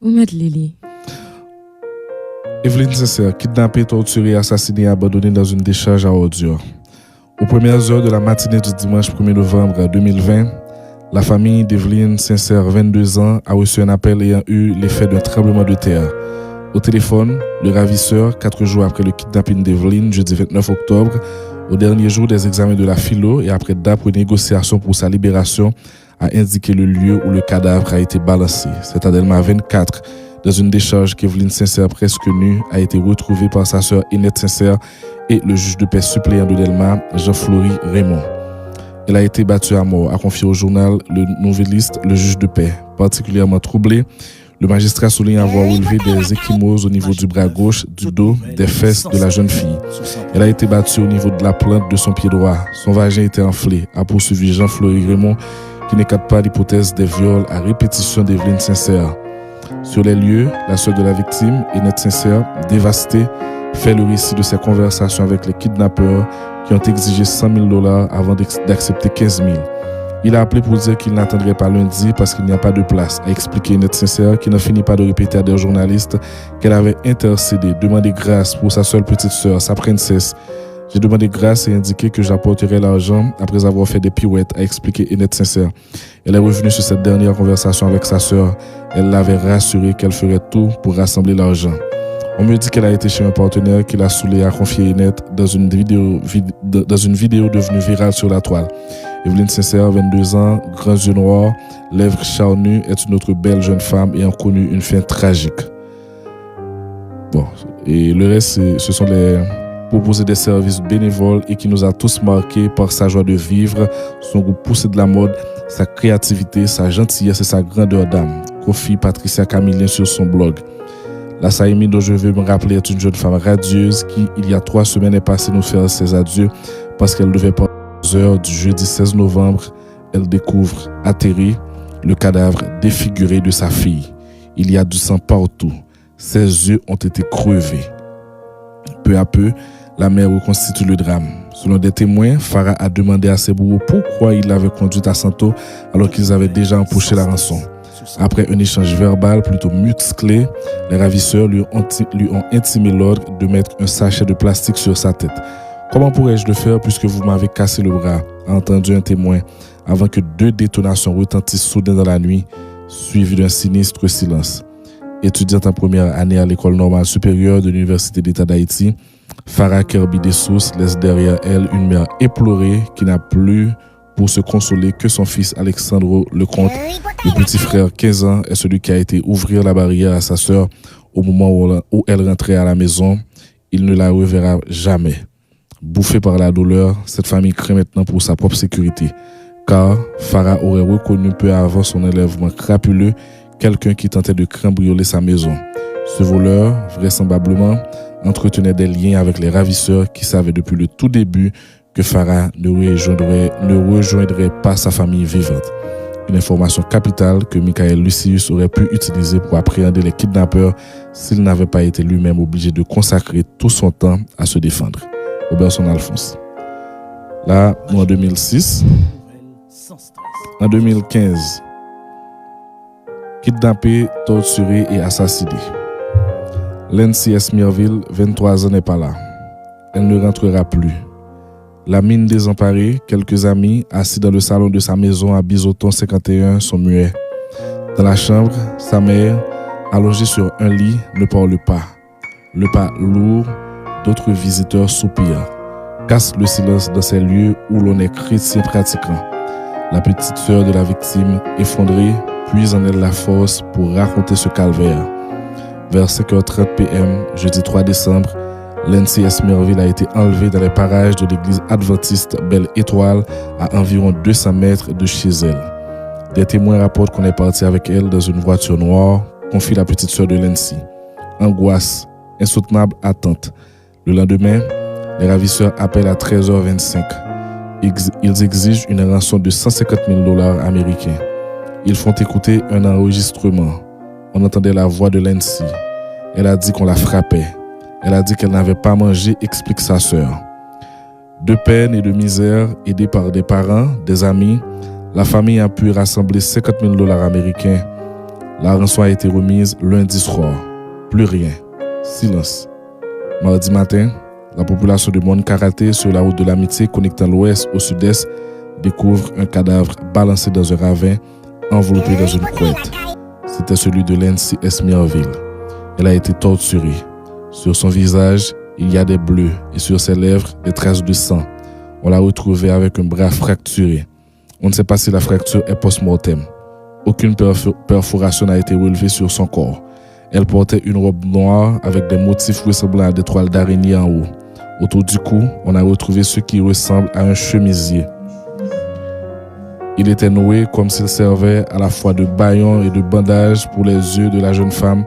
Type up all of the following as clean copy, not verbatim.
Où mettre Lily? Evelyne Sincère, kidnappée, torturée, assassinée et abandonnée dans une décharge à ordures. Aux premières heures de la matinée du dimanche 1er novembre 2020, la famille d'Evelyne Sincère, 22 ans, a reçu un appel ayant eu l'effet d'un tremblement de terre. Au téléphone, le ravisseur, 4 jours après le kidnapping d'Evelyne, jeudi 29 octobre, au dernier jour des examens de la philo et après d'âpres négociations pour sa libération, a indiqué le lieu où le cadavre a été balancé. C'est à Delma 24, dans une décharge qu'Evelyne Sincère, presque nue, a été retrouvée par sa sœur Enette Sincère et le juge de paix suppléant de Delma, Jean-Flory Raymond. Elle a été battue à mort, a confié au journal Le Nouvelliste le juge de paix. Particulièrement troublé, le magistrat souligne avoir relevé des ecchymoses au niveau du bras gauche, du dos, des fesses de la jeune fille. Elle a été battue au niveau de la plante de son pied droit. Son vagin était enflé, a poursuivi Jean-Flory Raymond, qui n'écarte pas l'hypothèse des viols à répétition d'Evelyne Sincère. Sur les lieux, la sœur de la victime, Enette Sincère, dévastée, fait le récit de ses conversations avec les kidnappeurs qui ont exigé $100,000 avant d'accepter 15,000. Il a appelé pour dire qu'il n'attendrait pas lundi parce qu'il n'y a pas de place, a expliqué Enette Sincère, qui n'a fini pas de répéter à des journalistes qu'elle avait intercédé, demandé grâce pour sa seule petite sœur, sa princesse. J'ai demandé grâce et indiqué que j'apporterais l'argent après avoir fait des pirouettes, a expliqué Enette Sincère. Elle est revenue sur cette dernière conversation avec sa sœur. Elle l'avait rassuré qu'elle ferait tout pour rassembler l'argent. On me dit qu'elle a été chez un partenaire qui l'a saoulée, a confié Enette dans une vidéo devenue virale sur la toile. Evelyne Sincère, 22 ans, grands yeux noirs, lèvres charnues, est une autre belle jeune femme ayant connu une fin tragique. Bon, et le reste, ce sont les proposés des services bénévoles et qui nous a tous marqués par sa joie de vivre, son goût poussé de la mode, sa créativité, sa gentillesse et sa grandeur d'âme. Confie Patricia Camillien sur son blog. La Saïmi dont je veux me rappeler est une jeune femme radieuse qui, il y a 3 semaines, est passée nous faire ses adieux parce qu'elle devait partir aux heures du jeudi 16 novembre. Elle découvre, atterrée, le cadavre défiguré de sa fille. Il y a du sang partout. Ses yeux ont été crevés. Peu à peu, la mère reconstitue le drame. Selon des témoins, Farah a demandé à ses bourreaux pourquoi il l'avait conduite à Santo alors qu'ils avaient déjà empoché la rançon. Après un échange verbal plutôt musclé, les ravisseurs lui ont intimé l'ordre de mettre un sachet de plastique sur sa tête. « Comment pourrais-je le faire puisque vous m'avez cassé le bras ?» a entendu un témoin avant que 2 détonations retentissent soudain dans la nuit, suivies d'un sinistre silence. Étudiante en première année à l'école normale supérieure de l'Université d'État d'Haïti, Farah Kirby Dessous laisse derrière elle une mère éplorée qui n'a plus pour se consoler que son fils Alexandre Lecomte. Le petit frère, 15 ans, est celui qui a été ouvrir la barrière à sa sœur au moment où elle rentrait à la maison. Il ne la reverra jamais. Bouffée par la douleur, cette famille craint maintenant pour sa propre sécurité, car Farah aurait reconnu peu avant son enlèvement crapuleux quelqu'un qui tentait de cambrioler sa maison. Ce voleur, vraisemblablement, entretenait des liens avec les ravisseurs qui savaient depuis le tout début que Farah ne rejoindrait pas sa famille vivante. Une information capitale que Michael Lucius aurait pu utiliser pour appréhender les kidnappeurs s'il n'avait pas été lui-même obligé de consacrer tout son temps à se défendre. Robertson Alphonse. Là, nous en 2006. En 2015, kidnappé, torturé et assassiné. Lancy Esmerville, 23 ans, n'est pas là. Elle ne rentrera plus. La mine désemparée, quelques amis, assis dans le salon de sa maison à Bizoton 51, sont muets. Dans la chambre, sa mère, allongée sur un lit, ne parle pas. Le pas lourd, d'autres visiteurs soupirent, casse le silence dans ces lieux où l'on est chrétien pratiquant. La petite sœur de la victime, effondrée, puise en elle la force pour raconter ce calvaire. Vers 5h30 p.m., jeudi 3 décembre, Lancy Esmerville a été enlevée dans les parages de l'église adventiste Belle Étoile à environ 200 mètres de chez elle. Des témoins rapportent qu'on est parti avec elle dans une voiture noire, confie la petite sœur de Lancy. Angoisse, insoutenable attente. Le lendemain, les ravisseurs appellent à 13h25. Ils exigent une rançon de $150,000 américains. Ils font écouter un enregistrement. On entendait la voix de Lancy. Elle a dit qu'on la frappait. Elle a dit qu'elle n'avait pas mangé, explique sa sœur. De peine et de misère, aidée par des parents, des amis, la famille a pu rassembler $50,000 américains. La rançon a été remise lundi soir. Plus rien. Silence. Mardi matin, la population de Monde-Karaté sur la route de l'Amitié connectant l'ouest au sud-est découvre un cadavre balancé dans un ravin enveloppé dans une couette. C'était celui de Lancy Esmierville. Elle a été torturée. Sur son visage, il y a des bleus et sur ses lèvres, des traces de sang. On l'a retrouvée avec un bras fracturé. On ne sait pas si la fracture est post-mortem. Aucune perforation n'a été relevée sur son corps. Elle portait une robe noire avec des motifs ressemblant à des toiles d'araignée en haut. Autour du cou, on a retrouvé ce qui ressemble à un chemisier. Il était noué comme s'il servait à la fois de bâillon et de bandage pour les yeux de la jeune femme,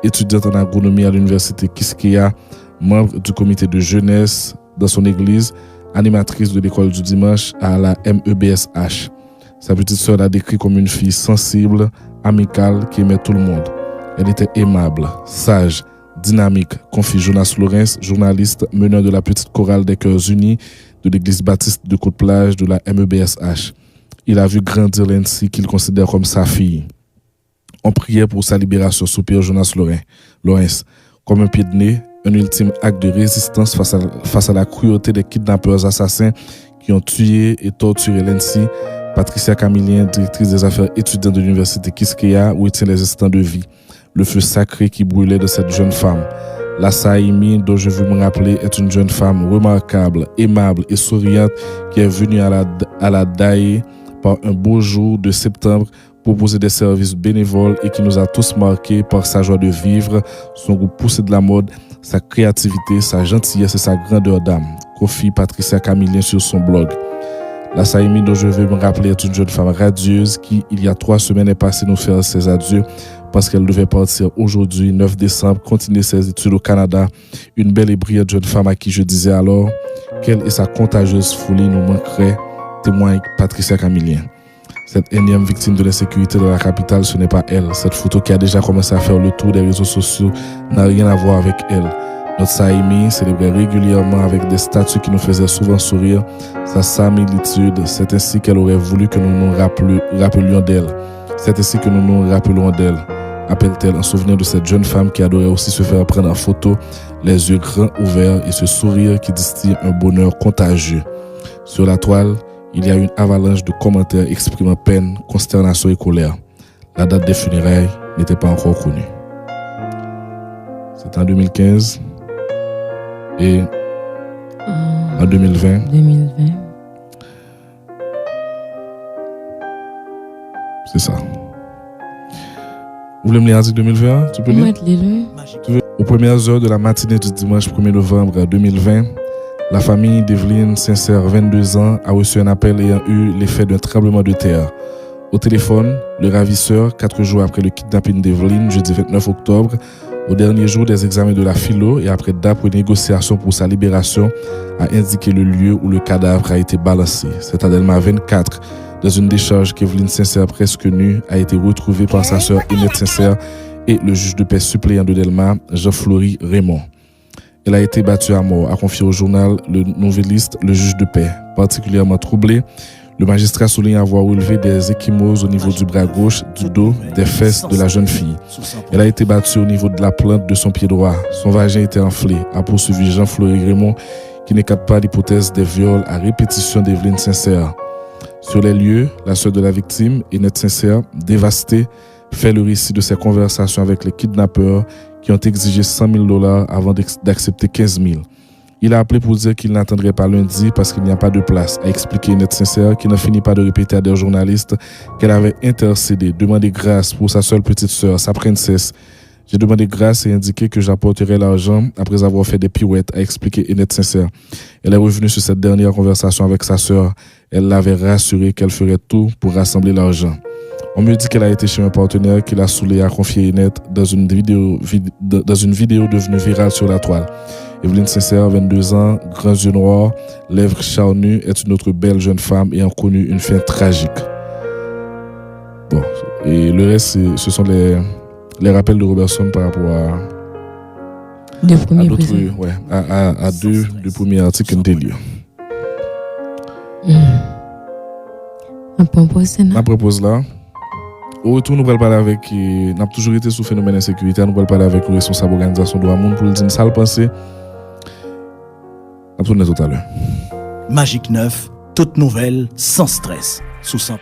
étudiante en agronomie à l'université Quisqueya, membre du comité de jeunesse dans son église, animatrice de l'école du dimanche à la MEBSH. Sa petite sœur l'a décrit comme une fille sensible, amicale, qui aimait tout le monde. Elle était aimable, sage, dynamique, confie Jonas Lawrence, journaliste, meneur de la petite chorale des Cœurs Unis de l'église baptiste de Côte-Plage de la MEBSH. Il a vu grandir Lancy qu'il considère comme sa fille. On priait pour sa libération, soupire Jonas Lawrence. Comme un pied de nez, un ultime acte de résistance face à la cruauté des kidnappeurs assassins qui ont tué et torturé Lancy. Patricia Camillien, directrice des affaires étudiantes de l'université Quisqueya, où tient les instants de vie. Le feu sacré qui brûlait de cette jeune femme. La Saïmi, dont je veux me rappeler, est une jeune femme remarquable, aimable et souriante qui est venue à la DAE par un beau jour de septembre proposer des services bénévoles et qui nous a tous marqués par sa joie de vivre, son goût poussé de la mode, sa créativité, sa gentillesse et sa grandeur d'âme, confie Patricia Camillien sur son blog. La Saïmi dont je veux me rappeler est une jeune femme radieuse qui, il y a 3 semaines, est passée nous faire ses adieux parce qu'elle devait partir aujourd'hui, 9 décembre, continuer ses études au Canada. Une belle et brillante jeune femme à qui je disais alors qu'elle et sa contagieuse folie nous manqueraient, témoigne Patricia Camillien. Cette énième victime de l'insécurité de la capitale, ce n'est pas elle. Cette photo qui a déjà commencé à faire le tour des réseaux sociaux n'a rien à voir avec elle. Notre Saïmi célébrait régulièrement avec des statues qui nous faisaient souvent sourire sa similitude. C'est ainsi qu'elle aurait voulu que nous nous rappelions d'elle. C'est ainsi que nous nous rappelons d'elle. Appelle-t-elle en souvenir de cette jeune femme qui adorait aussi se faire prendre en photo, les yeux grands ouverts et ce sourire qui distille un bonheur contagieux. Sur la toile, il y a une avalanche de commentaires exprimant peine, consternation et colère. La date des funérailles n'était pas encore connue. C'est en 2015 et en 2020. C'est ça. Vous voulez me lire l'article 2020? Tu peux lire? Aux premières heures de la matinée du dimanche 1er novembre 2020, la famille d'Evelyne Sincère, 22 ans, a reçu un appel ayant eu l'effet d'un tremblement de terre. Au téléphone, le ravisseur, 4 jours après le kidnapping d'Evelyne, jeudi 29 octobre, au dernier jour des examens de la philo et après d'âpres négociations pour sa libération, a indiqué le lieu où le cadavre a été balancé. C'est à Delma 24, dans une décharge qu'Evelyne Sincère, presque nue, a été retrouvée par sa sœur Enette Sincère et le juge de paix suppléant de Delma, Jean-Flory Raymond. Elle a été battue à mort, a confié au journal Le Nouvelliste le juge de paix. Particulièrement troublé, le magistrat souligne avoir relevé des ecchymoses au niveau du bras gauche, du dos, des fesses de la jeune fille. Elle a été battue au niveau de la plante de son pied droit. Son vagin était enflé, a poursuivi Jean-Flory Raymond, qui n'écarte pas l'hypothèse des viols à répétition d'Evelyne Sincère. Sur les lieux, la sœur de la victime, Enette Sincère, dévastée, fait le récit de ses conversations avec les kidnappeurs qui ont exigé $100,000 avant d'accepter 15 000. Il a appelé pour dire qu'il n'attendrait pas lundi parce qu'il n'y a pas de place, a expliqué Enette Sincère, qui n'a fini pas de répéter à des journalistes qu'elle avait intercédé, demandé grâce pour sa seule petite sœur, sa princesse. J'ai demandé grâce et indiqué que j'apporterai l'argent après avoir fait des pirouettes, a expliqué Enette Sincère. Elle est revenue sur cette dernière conversation avec sa sœur. Elle l'avait rassuré qu'elle ferait tout pour rassembler l'argent. On me dit qu'elle a été chez un partenaire qui l'a saoulée, a confié Enette dans une vidéo devenue virale sur la toile. Evelyne Sincère, 22 ans, grands yeux noirs, lèvres charnues, est une autre belle jeune femme ayant connu une fin tragique. Bon, et le reste, ce sont les rappels de Robertson par rapport à deux premiers articles de lieu. Ma propose là, Au retour, nous allons parler avec, nous avons toujours été sous phénomène d'insécurité, nous allons parler avec le responsable de l'organisation de Droit pour le dire ça le penser. Nous allons tout à l'heure. Magique 9, toute nouvelle, sans stress, sous 100.